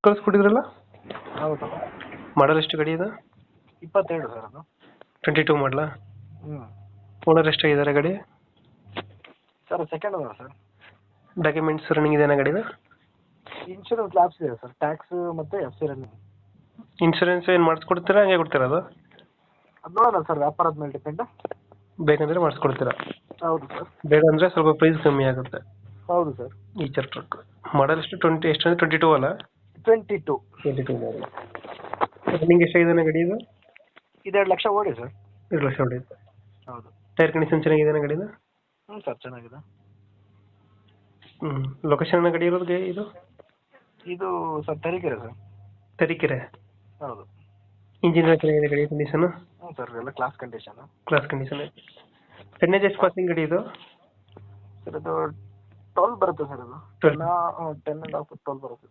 ಕಳಿಸ್ಕೊಟ್ಟಿದ್ರಲ್ಲ. ಹೌದು. ಮಾಡಲ್ ಎಷ್ಟು ಗಾಡಿ ಇದು? 22 ಸರ್ ಅದು. 22 ಮಾಡಲಾ? ಹ್ಞೂ ಓನರ್ ಎಷ್ಟಾಗಿದ್ದಾರೆ ಗಾಡಿ? Sir second owner sir. Documents running ಇದೆಯಾ ಗಾಡಿದು? ಇನ್ಶೂರೆನ್ಸ್ ಲ್ಯಾಬ್ಸ್ ಇದೆ ಸರ್, ಟ್ಯಾಕ್ಸ್ ಮತ್ತು ಎಫ್ ಸಿ ರನ್ನಿಂಗ್. ಇನ್ಶೂರೆನ್ಸ್ ಏನು ಮಾಡಿಸ್ಕೊಡ್ತೀರಾ ಹಂಗೆ ಕೊಡ್ತೀರಾ ಅದು? ಅದು ನೋಡೋಣ ಸರ್, ವ್ಯಾಪಾರದ ಮೇಲೆ ಡಿಪೆಂಡ್. ಬೇಕಂದ್ರೆ ಮಾಡಿಸ್ಕೊಡ್ತೀರಾ? ಹೌದು ಸರ್. ಬೇಡ ಅಂದರೆ ಸ್ವಲ್ಪ ಪ್ರೈಸ್ ಕಮ್ಮಿ ಆಗುತ್ತೆ. ಹೌದು ಸರ್. ಈಚರ್ ಟ್ರಕ್ ಮಾಡಲ್ ಎಷ್ಟು? ಎಷ್ಟು ಅಂದರೆ 22 ಅಲ್ಲ? 22. 22 ಮಾಡಲ್. ರನ್ನಿಂಗ್ ಎಷ್ಟಾಗಿದೆ ಗಾಡಿ ಇದು? 2 ಲಕ್ಷ ಓಡಿ ಸರ್. 2 ಲಕ್ಷ ಹೊಡೆಯುತ್ತೆ. ಹೌದು. ಟೈರ್ ಕಂಡೀಷನ್ ಚೆನ್ನಾಗಿದೆ ಗಾಡಿದು? ಹ್ಞೂ ಸರ್, ಚೆನ್ನಾಗಿದೆ. ಲೊಕೇಶನ್ ಗಾಡಿ ಇರೋದು ಇದು? ಇದು ಸರ್ ತರೀಕೆರೆ ಸರ್. ತರೀಕೆರೆ. ಹೌದು. ಇಂಜಿನ್ ಚೆನ್ನಾಗಿದೆ ಗಾಡಿ ಕಂಡೀಷನ್? ಹ್ಞೂ ಸರ್, ಎಲ್ಲ ಕ್ಲಾಸ್ ಕಂಡೀಷನ್. Class condition. ಟೆನ್ನೇಜ್ ಎಷ್ಟು ಪಾಸಿಂಗ್ ಗಾಡಿ ಇದು? ಸರ್ ಇದು 12 ಬರುತ್ತೆ ಸರ್. ಇದು 10 10.5 12 ಬರುತ್ತೆ.